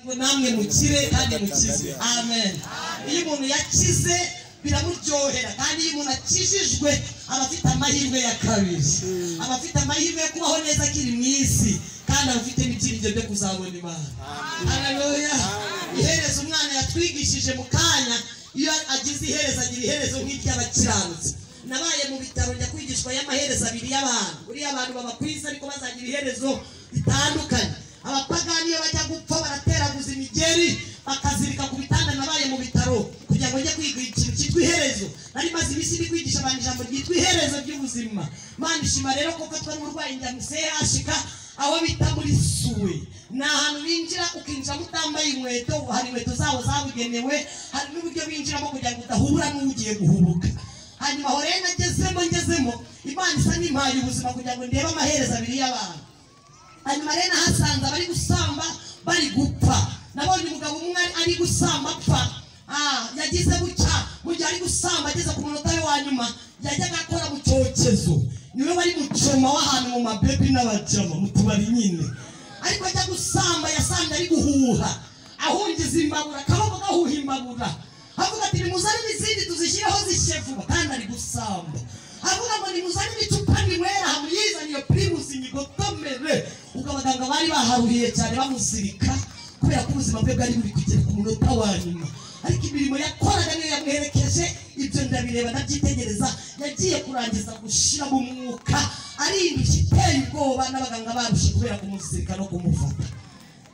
ngo namwe mukire kandi mukize. Amen. Iyo umuntu yakize biramuryohera, kandi iyo umuntu akijijwe aba afite amahirwe ya kabiri, aba afite amahirwe yo kubaho neza akiri mu isi, kandi aba afite n'ibyiringiro byo kuzabona Imana. Haleluya. Iherezo umwana yatwigishije mu kanya, iyo agize iherezo agira iherezo nk'iry'abakiranutsi. Nabaye mu bitaro njya kwigishwa y'amaherezo abiri y'abantu. Uriya abantu baba ku isi ariko bazagira iherezo ritandukanye. Abapagani iyo bajya gupfa barateraguza imigeri bakazirika ku bitanda. Nabaye mu bitaro kugira ngo njye kwiga ikintu cyitwa iherezo. Nari maze iminsi ndi kwigisha abantu ijambo ryitwa iherezo ry'ubuzima. Mana ishima rero ko fatwa n'umurwayi njya musehashika aho bita muri suwe. Ni ahantu binjira ukinjira mutambaye inkweto, hari inkweto zabo zabugenewe, hari n'uburyo binjiramo kugira ngo udahura n'ugiye guhubuka. Hanyuma aho rero ngezemo Imana isa n'impaye ubuzima kugira ngo ndebe amaherezo abiri y'abantu. Hanyuma rero nahasanze abari gusamba bari gupfa. Nabonye umugabo umwe ari gusamba apfa. Yagize gutya mu gihe ari gusamba ageze ku munota we wa nyuma yajyaga akora mu cyokezo. Niwe bari mucoma w'ahantu mu mabebi n'abajama mu tubari nyine. Ariko ajya gusamba yasanze ari guhuha, ahungiza imbabura, akaboko gahuha imbabura. Avuga ati nimuzane n'izindi tuzishyireho zishye vuba, kandi ari gusamba. Avuga ngo nimuzane n'icupa ninywera hamuyizana iyo primus nyigotomere. Ubwo abaganga bari baharuhiye cyane bamuzirika kubera ko ubuzima bwe bwari buri kugera ku munota wa nyuma. Ariko imirimo yakoraga niyo yamuherekeje. Ibyo ndabireba ndabyitegereza. Yagiye kurangiza gushira mu mwuka, arindishye iteye ubwoba n'abaganga barushe kubera kumuzirika no kumufata.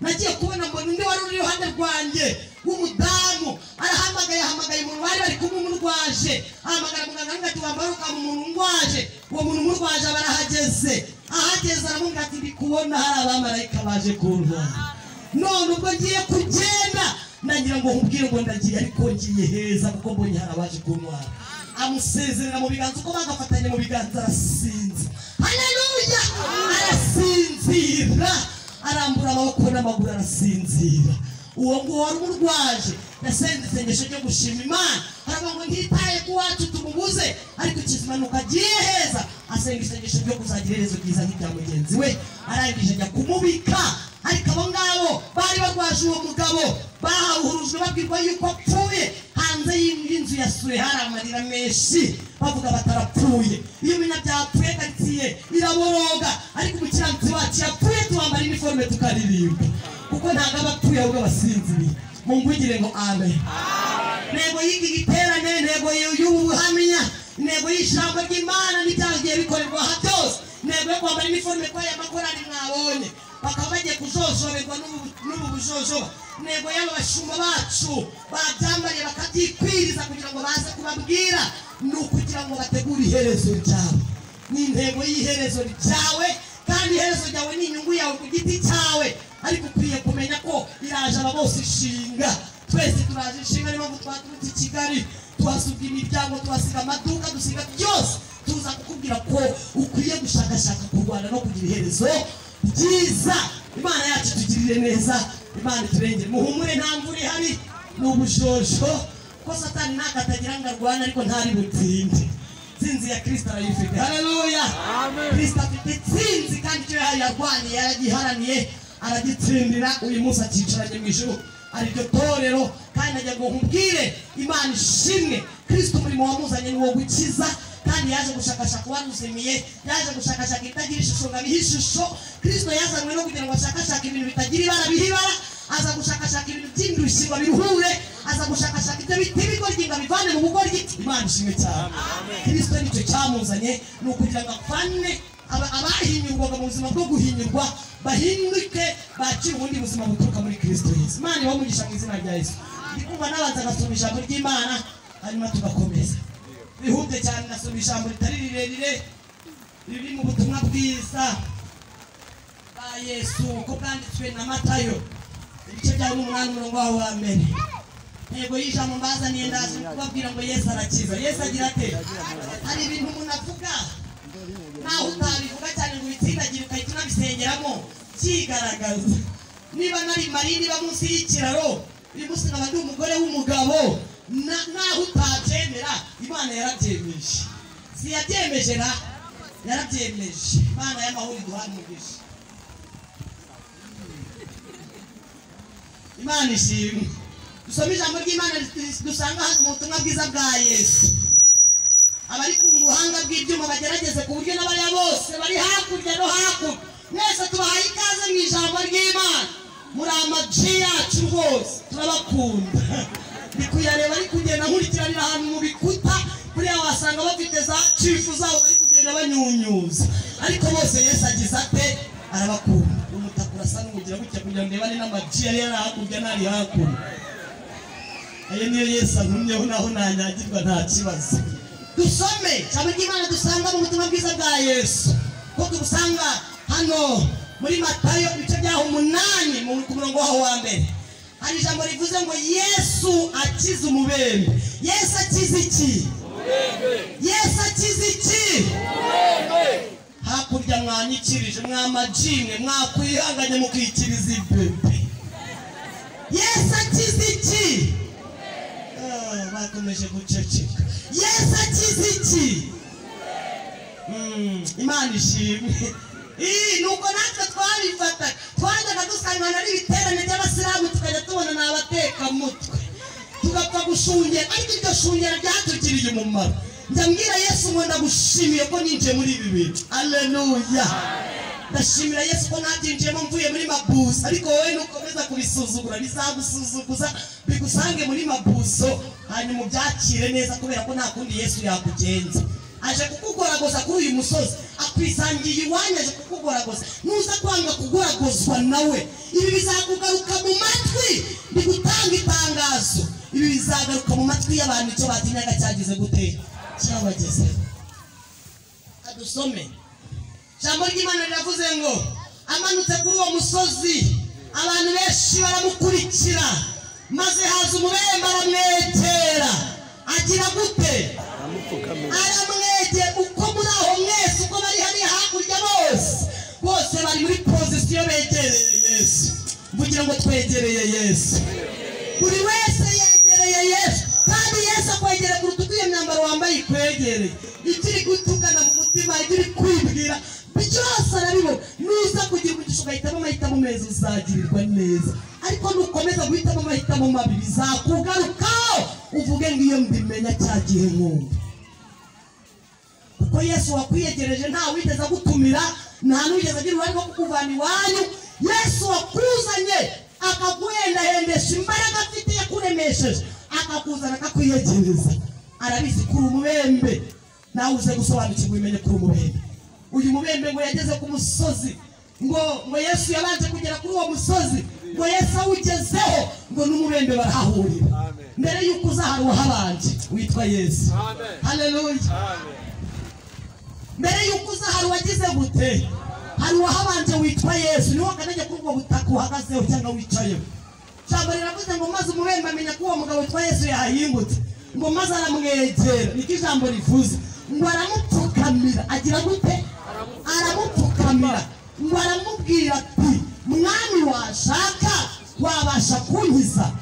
Nagiye kubona mbona undi wari uri iruhande rwanjye w'umudamu arahamagaye umuntu bari bari kumumurwaje. Ahamagara muganga ati wambaruka mu muntu ngwaje. Uwo muntu murwaje barahageze. Ahageze aramubwira ati ndikubona hari abamarayika baje kurwara. None ubwo ngiye kugenda nagira ngo nkubwire ngo ndagiye, ariko ngiye heza kuko mbonye hari abaje kurwara. Amusezerera mu biganza, uko bagafatanye mu biganza arasinze. Haleluya. Arasinzira, arambura amaboko n'amaguru arasinzira. Uwo ngo wari umurwaje yasenze isengesho ryo gushima Imana. Haravuga ngo ntitaye ku wacu tumubuze, ariko ikizimanuka agiye heza asenga isengesho ryo kuzagira iherezo ryiza nk'irya mugenzi we. Arangije ajya kumubika. Ariko abo ngabo bari barwaje uwo mugabo bahahurujwe babwirwa yuko apfuye. Hanze y'inzu ya Sure hari amarira menshi bavuga batarapfuye. Iyo umenya byapfuye karitsiye iraboroga, ariko umukiranutsi wacu yapfuye tuwambara iniforme tukaririmba, kuko ntabwo abapfuye ahubwo basinziriye. Mungwigire ngo amen. Ntego y'iki giterane, ntego y'ubuhamya, intego y'ijambo ry'Imana n'ibyagiye bikorerwa aha byose, intego yo kwambara iniforme kwa ya makorari mwabonye bakaba bagiye kujojoberwa n'ubu bujojoba. Intego y'abashumba bacu babyambariye bakabyikwiriza kugira ngo baze kubabwira ni ukugira ngo bategure iherezo ryawe. Ni intego y'iherezo ryawe, kandi iherezo ryawe ni inyungu yawe ku giti cyawe. Ariko ukwiye kumenya ko iraje aba bose ishinga. Twese turaje ishinga, niyo mpamvu twaturutse i Kigali tuhasiga imiryango, tuhasiga amaduka, dusiga byose. Tuza kukubwira ko ukwiye gushakashaka kurwana no kugira iherezo ryiza. Imana yacu tugirire neza, Imana turengere. Muhumure nta mvura ihari, ni ubujojo ko Satani nakatagira ngo arwana, ariko ntari butsinde. Tsinzi ya Kristo arayifite. Haleluya. Kristo afite tsinzi, kandi icyo yarwaniye yaragiharaniye aragitsindira. Uyu munsi akicaranye mu ijuru ari ryo torero, kandi najya ngo nkubwire Imana ishimwe. Kristo umurimo wamuzanye ni wo gukiza, kandi yaje gushakashaka uwaruzimiye, yaje gushakashaka itagira ishusho ngo abihe ishusho. Kristo yazanywe no kugira ngo ashakashake ibintu bitagira ibara bihe ibara. Aza gushakashaka ibintu by'indushyi ngo biruhure. Aza gushakashaka ibyo biti bigoryi ngo bivane mu bugoryi. Imana ishimwe cyane. Kristo nicyo cyamuzanye, ni ukugira ngo afane abahinyurwaga mu buzima bwo guhinyurwa bahinduke, bakire ubundi buzima buturuka muri Kristo Yesu. Imana ibamugisha mu izina rya Yesu. Ndikumva nabanza ngasoma ijambo ry'Imana, hanyuma tugakomeza. Bihute cyane, ndasoma ijambo ritari rirerire riri mu butumwa bwiza bwa Yesu uko bwanditswe na Matayo ibice bya 8 umurongo wa mbere. Ntego y'ijambo mbazaniye ndaje kubabwira ngo Yesu arakiza. Yesu agira ate? Hari ibintu umuntu avuga naho utabivuga cyane ngo bitsindagira ukahita unabisengeramo kigaragaza. Niba nari Mariya, niba munsi y'ikiraro uyu munsi nkaba ndi umugore w'umugabo, naho utabyemera Imana yarabyemeje. Si yabyemeje na yarabyemeje. Imana y'amahoro iduha umugisha. Imana ishimwe. Dusome ijambo ry'Imana dusanga hano mu butumwa bwiza bwa Yesu. Abari ku buhanga bw'ibyuma bagerageze ku buryo n'abaya bose bari hakurya no hakurya mwese tubahaye ikaze mu ijambo ry'Imana. Muri amaji yacu rwose turabakunda. Ndi kuyareba ari kugenda nkurikiranira ahantu mu bikuta kuriya wasanga bafite za cifu zabo bari kugenda banyunyuza, ariko bose Yesu agize ate arabakunda. Umutaka urasa n'umugira gutya kugira ngo ndebane n'amaji yari hakurya n'ari hakurya. Ayo niyo Yesu antumyeho naho nanyagirwa nta kibazo. Dusome ijambo ry'Imana dusanga mu butumwa bwiza bwa Yesu, ko tubusanga hano muri Matayo ibice byaho 8 ku murongo waho wa mbere. Hari ijambo rivuze ngo Yesu akiza umubembe. Yesu akiza iki? Yesu akiza iki? Hakurya mwanyikirije mwamajimwe mwakwihanganye mukikiriza ibebe. Yesu akiza iki? Bakomeje guceceka. Yesu akiza iki? Imana ishimwe. Nuko natwe twabifata twajyaga dusangana n'ibiterane by'abasilamu tukajya tubona n'abateka mutwe tugapfa gushungera, ariko iryo shungera ryatugiriye umumaro. Ndambwira Yesu ngo ndagushimiye ko ninjiye muri ibi bintu. Haleluya. Ndashimira Yesu ko natinjiyemo mvuye muri mabuso, ariko wowe nukomeza kubisuzugura bizagusuzuguza bigusange muri mabuso, hanyuma ubyakire neza kubera ko nta kundi Yesu yakugenza. Aje kukugoragoza kuri uyu musozi, akwisangiye iwanyu aje kukugoragoza. Nuza kwanga kugoragozwa nawe, ibi bizakugaruka mu matwi. Ndi gutanga itangazo, ibi bizagaruka mu matwi y'abantu icyo batinyaga cyagize gute cyabageze. Adusome ijambo ry'Imana riravuze ngo amanutse kuri uwo musozi abantu benshi baramukurikira, maze haza umubembe aramwegera. Agira gute? Aramwegera. Uko muri aho mwese uko bari hariya hakurya bose bari muri pozisiyo begereye Yesu. Mvugira ngo twegereye Yesu. Buri wese yegereye Yesu, kandi Yesu akwegere ku rutugu iyo myambaro wambaye ikwegereye. Ikiri gutukana mu mutima, ikiri kwibwira byose arabibona. Nuza kugira umugisha ugahitamo amahitamo meza uzagirirwa neza, ariko nukomeza guhitamo amahitamo mabi bizakugarukaho uvuge ngo iyo mbimenya cyagihe nkumva. Kuko Yesu wakwiyegereje nta wigeze agutumira, nta n'uwigeze agira uruhare rwo kukuvana iwanyu. Yesu wakuzanye akaguhendahendesha imbaraga afite yakuremesheje, akakuzana akakwiyegereza. Arabizi kuri umubembe, nawe uze gusobanukirwa umenye kuri umubembe. Uyu mubembe ngo yageze ku musozi, ngo Yesu yabanje kugera kuri uwo musozi, ngo Yesu awugezeho ngo n'umubembe barahahurira. Mbere yuko uza hari uwahabanje witwa Yesu. Haleluya. Mbere yuko uza hari wagize gute, hari uwahabanje witwa Yesu. Niwo kanajya kuri ubwo butaka uhagazeho cyangwa wicayeho. Ijambo riravuze ngo maze umubembe amenya ko uwo mugabo witwa Yesu yahimbutse, ngo maze aramwegera. Niko ijambo rivuze ngo aramupfukamira. Agira gute? Aramupfukamira. Ngo aramubwira ati mwami washaka wabasha kunkiza.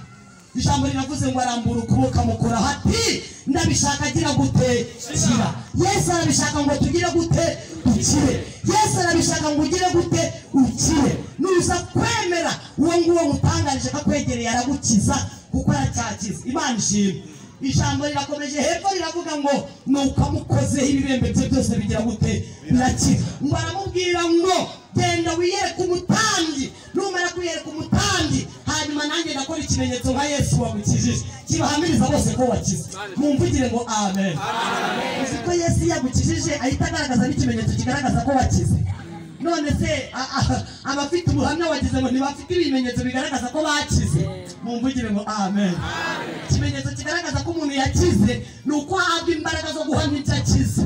Ijambo riravuze ngo arambura ukuboko amukoraho ati ndabishaka. Agira gute? Kira. Yesu arabishaka ngo tugire gute? Ukire. Yesu arabishaka ngo ugire gute? Ukire. Nuza kwemera uwo nguwo mutangarije kakwegereye aragukiza, kuko aracyakiza. Imana ishimwe. Ijambo rirakomeje hepfo riravuga ngo nuko amukozeho ibibembe bye byose bigira gute? Birakira. Ngo aramubwira ngo genda wiyereke umutambyi, numara kwiyereka umutambyi hanyuma nanjye ndakora ikimenyetso nka Yesu wagukijije, kibahamiriza bose ko wakize. Mumvugire ngo amen. Uzi ko Yesu yagukijije ahita agaragaza n'ikimenyetso kigaragaza ko wakize. None se abafite ubuhamya wagize ngo ntibafite ibimenyetso bigaragaza ko bakize? Mumvugire ngo amen. Ikimenyetso kigaragaza ko umuntu yakize nuko ahabwa imbaraga zo guhamya icyo akize,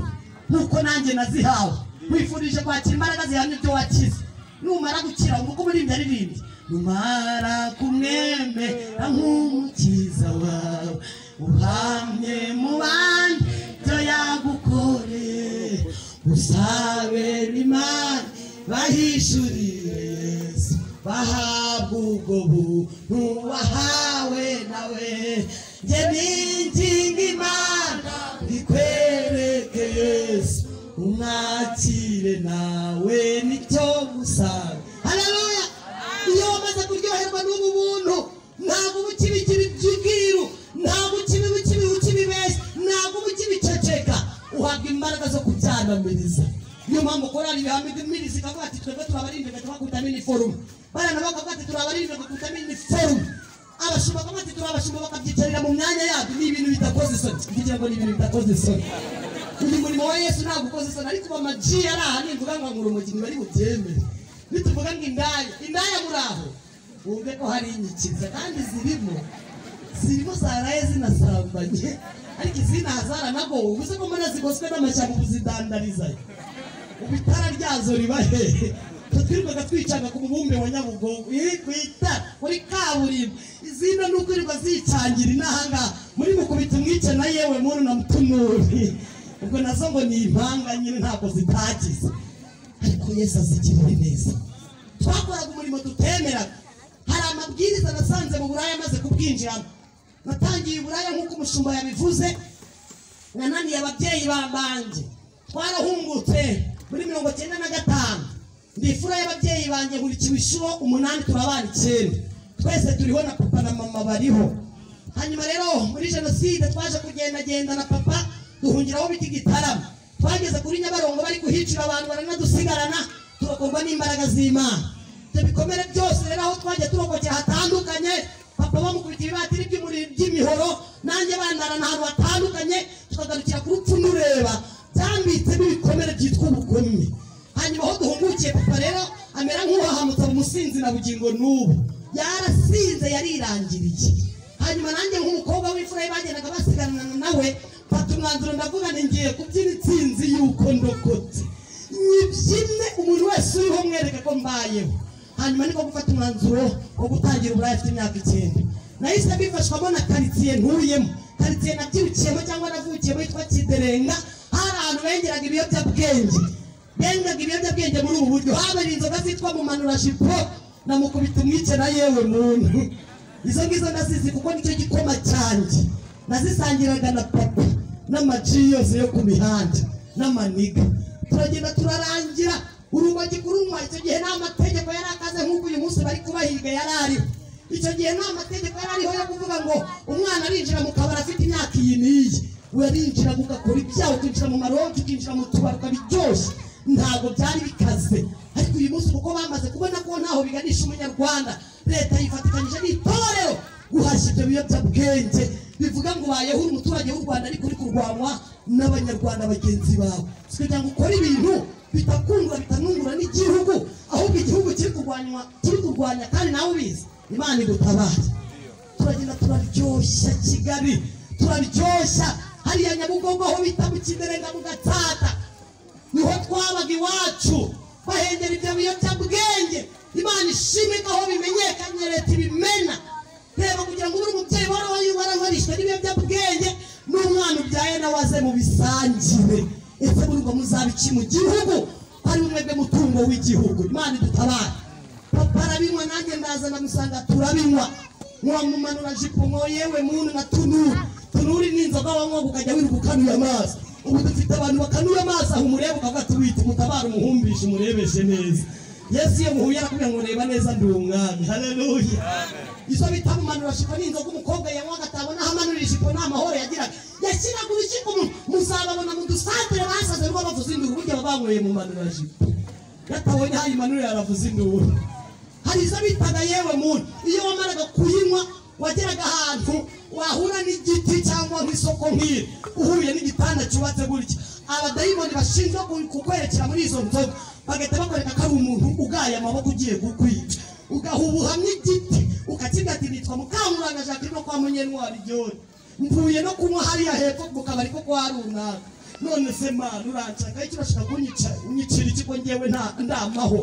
nuko nanjye nazihawe. Wifurije kwakira imbaraga zihamya ibyo wakize. Numara gukira uko muri ibyo aririmbye, numara kumwemera nk'umukiza wawe, uhamye mu bandi byo yagukoreye, usabe n'Imana bahishurire Yesu, bahabwa ubwo buntu wahawe nawe. Njye ninginga Imana ikwereke Yesu, umwakire nawe nicyo musaba. Haleluya. Iyo wamaze kuryoherwa n'ubu buntu niyo mpamvu korali ibihamya by'imirizi ikavuga ati twebwe turabarindwe tubakuta iniforume barana bakavuga ati turabarindwe tubakuta iniforume abashumba bakavuga ati turabashumba bakabyicarira mu myanya yabyo ni ibintu bitakoze isoni kugira ngo ni ibintu bitakoze isoni uyu murimo wa Yesu ntabwo ukoze isoni ariko bamaji ari aha nimvuga ngo ngura umugeni bari bubyemere nituvuga ngo indaya muraho wumve ko hari inyikiza kandi zirimo zaraye zinasambanye ariko izina hazara nago ubuze ko mbona zigoswe n'amashyamba ubuzidandarizayo ubitara ryazo riba hehe twirirwaga twicaga ku mubumbe wa Nyabugogo kwita muri kaburimbo izina nuko irirwa zicangira inahanga muri mukubita umwice na yewe muntu na mutunuri ubwo nazo ngo ni impanga nyine ntabwo zitagize ariko Yesu azigirira neza twakoraga umurimo tutemeraga hari amabwiriza nasanze mu Buraya maze kubwinjiramo natangiye Uburaya nk'uko umushumba yabivuze nananiye ababyeyi bambanje twarahungutse muri 1995 ndifura y'ababyeyi banje nkurikiwe inshuro 8 turabana 9 twese turiho na papa na mama bariho hanyuma rero muri jenoside twaje kugenda na papa duhungiraho biti Gitarama twageze kuri Nyabarongo bari kuhicira abantu baranadusigarana turakorwa n'imbaraga z'Imana bikomere byose rero aho twaje turokokera hatandukanye papa bamukubita ibibatiri by'imihoro nanjye bandarana ahantu hatandukanye tukagarukira ku rupfu n'ureba byambitse n'ibikomere byitwa ubugome hanyuma aho duhungukiye papa rero amera nk'uwahamutse mu musinzi na bugingo n'ubu yarasinze yarirangiriye hanyuma nanjye nk'umukobwa w'imfura bagendaga basigarana nawe mfata umwanzuro ndavuga ngiye kubyina intsinzi yuko ndokotse nyibyine umuntu wese uriho mwereke ko mbayeho hanyuma niko gufata umwanzuro wo gutangira Uburaya afite imyaka 9 nahise bifashwamo na quartier ntuyemo quartier nabyirukiyemo cyangwa navukiyemo yitwa Kiderenga hari ahantu bengeraga ibiyobyabwenge muri ubu buryo habari inzoga zitwa mu manurajipo na mukubita umwice na yewe muntu izo ngizo ndasizi kuko nicyo gikoma cyanjye nazisangiraga na papa n'amaji yose yo ku mihanda n'amaniga turagenda turarangira urumogi kurumwa icyo gihe nta mategeko yari akaze nk'uko uyu munsi bari kubahiga yari ariho icyo gihe nta mategeko yari ariho yo kuvuga ngo umwana arinjira mu kabari afite imyaka iyi n'iyi warinjira ugakora ibyaha ukinjira mu marongi ukinjira mu tubari ukabiryoshye ntabwo byari bikaze ariko uyu munsi kuko bamaze kubona ko ntaho biganisha umunyarwanda leta yifatikanyije n'itorero guhashya ibyo biyobyabwenge bivuga ngo ubayeho uri umuturage w'u Rwanda ariko uri kurwanwa n'abanyarwanda bagenzi bawe kugira ngo ukore ibintu bitakungura bitanungura n'igihugu ahubwo igihugu kiri kurwanya kandi nawe ubizi Imana igutabara turagenda turaryoshya Kigali turaryoshya hariya Nyabugogo aho bita mu Kiderenga mu Gatsata niho twabaga iwacu bahengera ibyo biyobyabwenge Imana ishimwe ko aho bimenyekanye leta ibimena reba kugira ngo uri umubyeyi waraharishwe n'ibiyobyabwenge n'umwana ubyaye nawe aze mu bisangire ese burungo muzabiki mu gihugu ari umwebwe mutungo w'igihugu Imana idutabara papa arabinywa nanjye ndaza namusanga turabinywa mumanura jipo yewe muntu na tunuri n'inzoga wanywa ukajya wiruka ukanuye amazi ubu dufite abantu bakanuye amazi aho umureba ukavuga ati wite mutabara umuhumbishe umurebeshe neza Yesu iyo muhuye arakubwira ngo reba neza ndi umwami haleluya izo bita mumanura jipo n'inzoga umukobwa yanywa atabona aho amanura ijipo nta mahoro yagiraga yashyiraga urukiko muzababona mu dusantere basaze rwo bavuza induru burya banyweye mu manura jipo yatabonye hayi manura yaravuza induru hari izo bitaga yewe muntu iyo wamaraga kuyinywa wageraga ahantu wahura n'igiti cyangwa nk'isoko nk'iri uhuye n'igitanda cyubatse gutya abadayimoni bashinzwe kukwerekera muri izo nzoga bagahita bakwereka ko ari umuntu ugaye amaboko ugiye kukwica ugaha ubuhamya igiti ukakiga ati nitwa Mukamuranga Jacques no kwa Munyentwari Jone mvuye no kunywa hariya hepfo mu kabari ko kwa runaka none se Mana uranshaka icyo urashaka unyicira iki ko ngewe ndamaho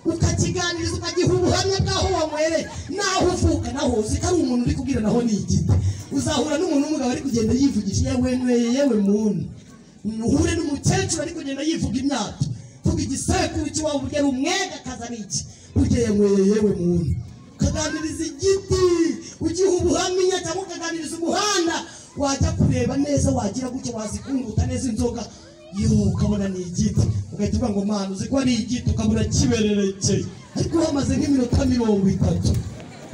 ukakiganiriza ukagiha ubuhamya bw'aho wamwereye naho uvuka naho uzi ko ari umuntu uri kubwira naho ni igiti uzahura n'umuntu w'umugabo ari kugenda yivugisha yewe muntu uhure n'umukecuru ari kugenda yivuga imyato vuga igisekuru cy'iwabo burya ari umwega akaza n'iki burya yewe muntu ukaganiriza igiti ugiha ubuhamya cyangwa ukaganiriza umuhanda wajya kureba neza wagira gutya wazikunguta neza inzoga ukabona ni igiti ugahita uvuga ngo Mana uzi ko ari igiti ukabona kibererekeye ariko wamaze nk'iminota 30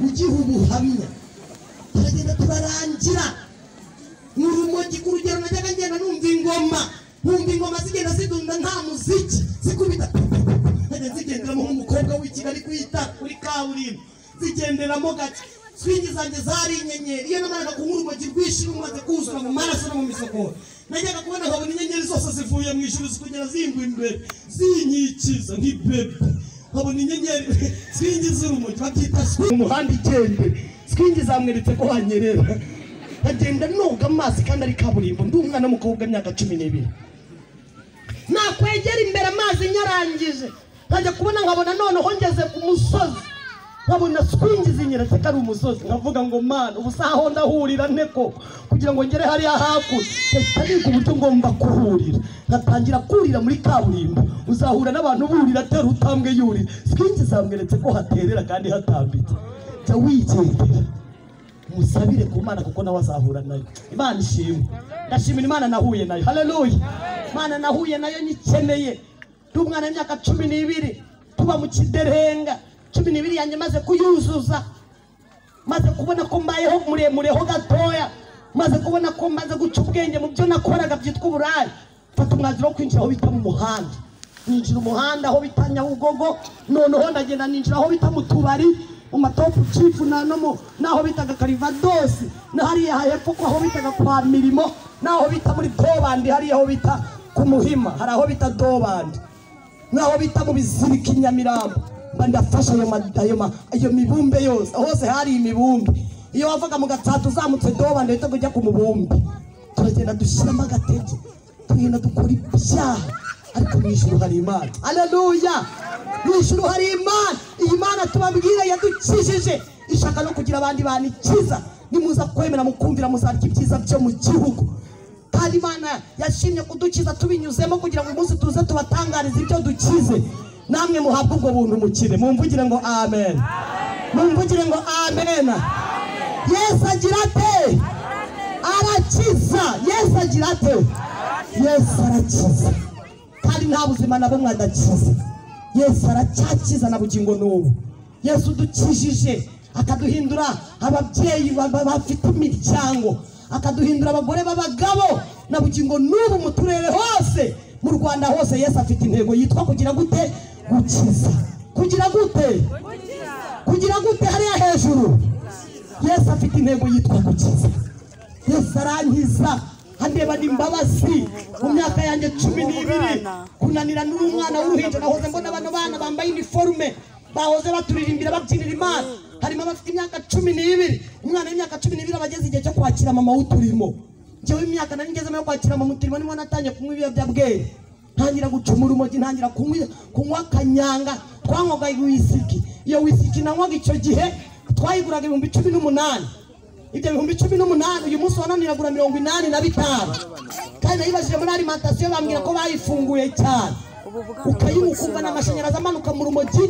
ugiha ubuhamya turagenda turarangira n'urumogi ku rugero najyaga ngenda numva ingoma nkumva ingoma zigenda zidunda nta muziki zikubita nkajya zigenderamo nk'umukobwa w'ikigali kuyita kuri kaburimbo zigenderamo gake swingi zanjye zari inyenyeri iyo namaraga kunywa urumogi rwinshi rumaze kuzura mu maraso no mu misokoro najyaga kubona nkabona inyenyeri zose zivuye mu ijuru zikugera zingwa imbere zinyikiza nk'ibebe nkabona inyenyeri swingi z'urumogi babyita swingi umuhanda igendere swingi zamweretse ko hanyerera nkagenda noga amazi kandi ari kaburimbo ndi umwana w'umukobwa w'imyaka 12 nakwegera imbere amazi nyarangije nkajya kubona nkabona noneho ngeze ku musozi nkabona swingi zinyeretse ko ari umusozi nkavuga ngo mana ubu saho ndahurira nteko kugira ngo ngere hariya hakurya ariko uburyo ngomba kuhurira ngatangira kurira muri kaburimbo uzahura n'abantu burira atera utambwe yurira swingi zamweretse ko haterera kandi hatambitse jya wigendera musabire ku Mana kuko nawe azahura nayo Imana ishimwe ndashimira Imana nahuye nayo haleluya Imana nahuye nayo nyikeneye umwana w'imyaka 12 tuba mu kiderenga 12 yanjye maze kuyuzuza maze kubona ko mbayeho muremureho gatoya maze kubona ko maze guca ubwenge mu byo nakoraga byitwa uburaya fata umwanzuro wo kwinjira aho bita mu muhanda ninjira umuhanda aho bita Nyabugogo noneho ndagenda ninjira aho bita mu tubari umatopu chifu naho bitaga Karivados na hariya hepfo ko aho bitaga kwa Mirimo naho bita muri Dobandi hariya aho bita ku Muhima hari aho bita Dobandi naho bita mu Bizirika Nyamirambo ndafasha ayo mibumbe yose hose hari imibumbe iyo wavaga mu Gatsata uzamutse Dobandi uhita kujya ku Mubumbe turagenda dushyiramo agatege tugenda dukora ibyaha ariko mw'ijuru hari Imana haleluya mw'ijuru hari Imana iyi Mana tubabwire yadukijije ishaka no kugira abandi banikiza nimuza kwemera mukumvira muzarya ibyiza byo mu gihugu kandi Imana yashimye kudukiza tubinyuzemo kugira ngo umunsi tuze tubatangarize ibyo dukize namwe muhabwe ubwo buntu mukire mumvugire ngo amen mumvugire ngo amen Yesu agira ate arakiza Yesu agira ate Yesu arakiza kandi nta buzima nabo mwadakiza Yesu aracyakiza na bugingo n'ubu Yesu dukijije akaduhindura ababyeyi bafite imiryango akaduhindura abagore b'abagabo na bugingo n'ubu mu turere hose mu Rwanda hose Yesu afite intego yitwa kugira gute gukiza kugira gute hariya hejuru Yesu afite intego yitwa gukiza Yesu arankiza handeba n'imbabazi mu myaka yanjye 12 kunanira n'umwana w'uruhinja nahoze mbona abantu bana bambaye uniforme bahoze baturirimbira babyinira Imana harimo abafite imyaka 12 umwana w'imyaka 12 abageze igihe cyo kwakira mama w'uturimo jewe imyaka nari ngeze yo kwakira mama w'uturimo nimwe natanye kunywa ibiyobyabwenge ntangira gucumura umogi ntangira kunywa kanyanga twanywaga wisiki iyo wisiki nanywaga icyo gihe twayiguraga 18,000 ibyo 18,000 uyu munsi wananiragura 85 kandi nayibajije muri alimentation bambwira ko bayifunguye cyane ukayukumva n'amashanyarazi amanuka mu rumogi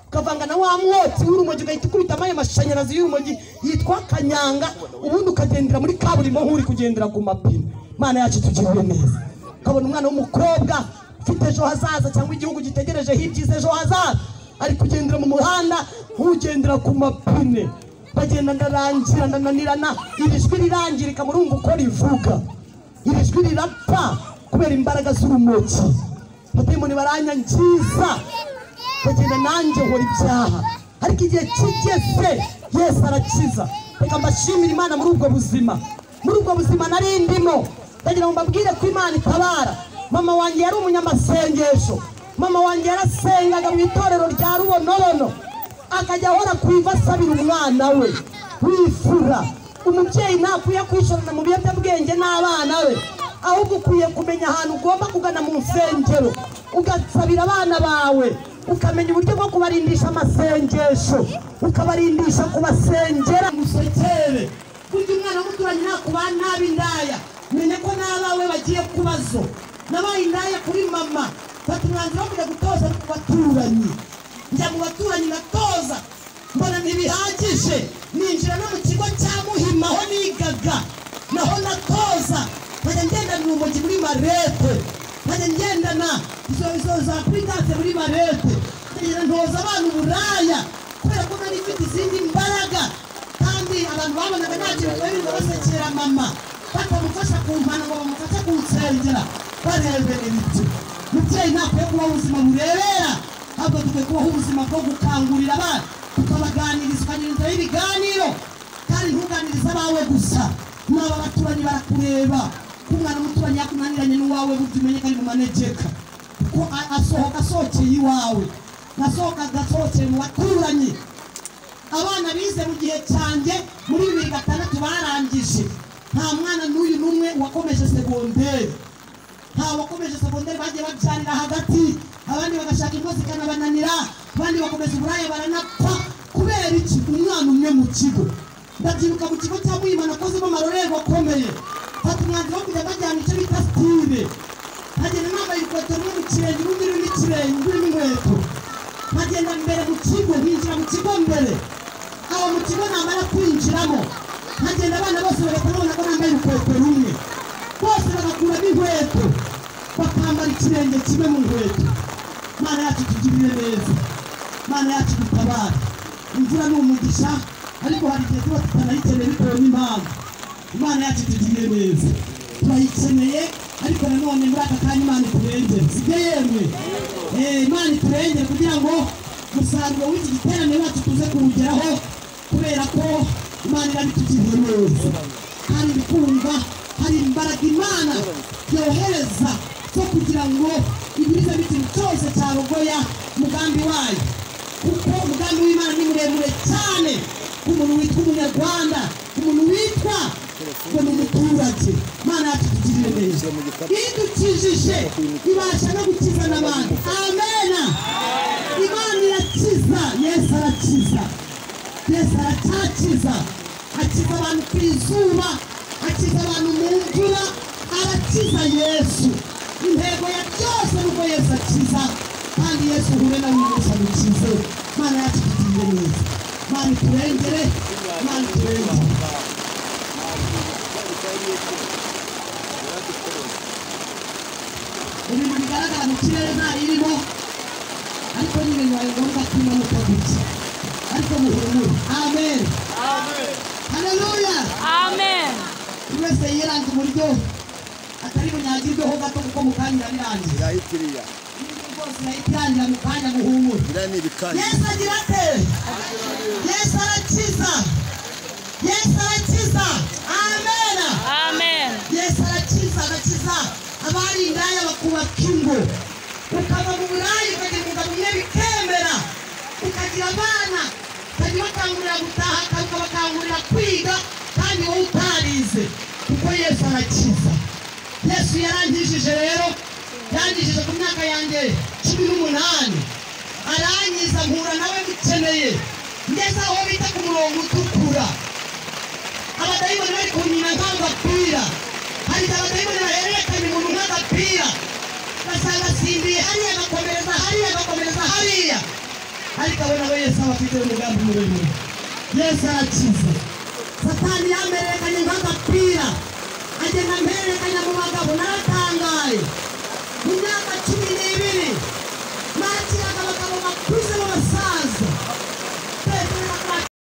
ukavanga na wa mwotsi w'urumogi ugahita ukubita amaye amashanyarazi y'urumogi yitwa kanyanga ubundi ukagendera muri kaburimbo nk'uri kugendera ku mapine Mana yacu tugirire neza kabona umwana w'umukobwa ufite ejo hazaza cyangwa igihugu gitegereje hibyize ejo hazaza ari kugendera mu muhanda nk'ugendera ku mapine bagenda ndarangira ndananirana irijwi rirangirika murumva uko rivuga irijwi rirapfa kubera imbaraga z'urumogi bademoni baranyangiza bagenda nanjye nkora ibyaha ariko igihe kigeze Yesu arakiza reka mbashimire Imana muri ubwo buzima nari ndimo ndagira ngo mbabwire ko Imana itabara mama wanjye yari umunyamasengesho mama wanjye yarasengaga mu itorero rya Rubonobono akajya ahora kuiva asabira umwana we wifura umubyeyi ntakwiye kwishorana mu biyobyabwenge n'abana be ahubwo ukwiye kumenya ahantu ugomba kugana mu nsengero ugasabira abana bawe ukamenya uburyo bwo kubarindisha amasengesho ukabarindisha kubasengera musekere burya umwana w'umuturanyi ntakubana n'ab'indaya menye ko n'abawe bagiye kubazo nabaye indaya kuri mama fata umwanzuro wo kujya gutoza ku baturanyi njya mu baturanyi natoza mbona ntibihagije ninjira no mu kigo cya Muhima aho nigaga naho natoza nkajya ngendana urumogi muri marete nkajya ngendana izo za private muri marete nkajya ntoza abantu uburaya kubera ko nari mfite izindi mbaraga kandi abantu babonaga nta kintu babirinda basekera mama batamufasha kumpana ngo bamufashe kunsengera barebera ibiti. Mubyeyi ntakwiye kubaho ubuzima burebera, ahubwo dukwiye kubaho ubuzima bwo gukangurira abana, tukabaganiriza, ukagira inzira y'ibiganiro, kandi ntuganirize abawe gusa. N'aba baturanyi barakureba, ko umwana muturanyi yakunaniranye n'uwawe burya umenye ko ari mu manegeka, ko asohoka asohokeye iwawe, nasohoka agasohokeye mu baturanyi. Abana bize mu gihe cyanjye muri 2006 barangije, nta mwana n'uyu n'umwe wakomeje segonderi, nta wakomeje segonderi, bagiye babyarira hagati, abandi bagashaka ingo zikanabananira, abandi bakomeza uburaya baranapfa. Kubera iki? Umwana umwe mu kigo. Ndabyibuka mu kigo cya Muhima nakozemo amarorerwa akomeye, fata umwanzuro wo kujya bajyana icyo bita stile, nkagenda nambaye urukweto rumwe mu kirenge urundi rurimo ikirenge rurimo inkweto, nkagenda mbere mu kigo, nkinjira mu kigo mbere. Aho mu kigo namara kwinjiramo, nkagenda abana bose bagahita babona ko nambaye urukweto rumwe, bose bagakuramo inkweto bakambara ikirenge kimwe mu nkweto. Mana yacu tugirire neza, Mana yacu dutabare. Imvura ni umugisha, ariko hari igihe tuba tutanayikeneye bitewe n'impamvu. Imana yacu tugirire neza, turayikeneye, ariko nanone muri aka kanya Imana iturengere, sibyo yemwe? Imana iturengere kugira ngo umusaruro w'iki giterane wacu tuze kuwugeraho, kubera ko Imana irabitugirire neza. Kandi kumva hari imbaraga Imana yohereza zo kugira ngo ibiriza ikintu cyose cyarogoya umugambi wayo, kuko umugambi w'Imana ni muremure cyane. Umuntu witwa umunyarwanda, umuntu witwa ngo ni umuturage. Imana yacu tugirire neza, idukijije ibasha no gukiza n'abandi. Amena. Imana irakiza, Yesu arakiza, Yesu aracyakiza, akiza abantu ku izuba, akiza abantu mu mvura, arakiza Yesu. Intego ya byose nuko Yesu akiza, kandi Yesu uhure nawe wese amukize. Imana yacu tugirire neza, Imana iturengere, Imana iturengere. Ibintu bigaragara mu kirere nta irimo, ariko nyine bibaye ngombwa ko imanuka gutya, ariko muhumure. Amen, amen, haleluya, amen. Wese yiranze uburyo atari bunyagirweho gato, kuko mu kanya irabirangira, irahitiriya rwose, irahitirangira mu kanya, muhumure. Yesu agira ate? Yesu arakiza, Yesu arakiza. Amen, amen. Yesu arakiza, agakiza abari indaya bakubaka ingo, ukava mu burayi ukagira umugabo umwe bikemera, ukagira abana ukajya bakangurira gutaha, ukabakangurira kwiga, kandi wowe utarize, kuko Yesu arakiza. Yesu yarangishije rero, yangishije ku myaka yanjye 18, arangiza mpura nawe mukeneye, ngeze aho bita ku murongo utukura. Abadayimoni bari kunyina nk'agapira, hari abadayimoni bahererekanya umuntu nk'agapira, basanga asimbiye hariya agakomereza hariya, agakomereza hariya, ariko abo nabo Yesu abafite umugambi muremure. Yesu arakiza. Satani yamerekanye nk'agapira, agenda ampererekanya mu bagabo, naratangaye. Mu myaka 10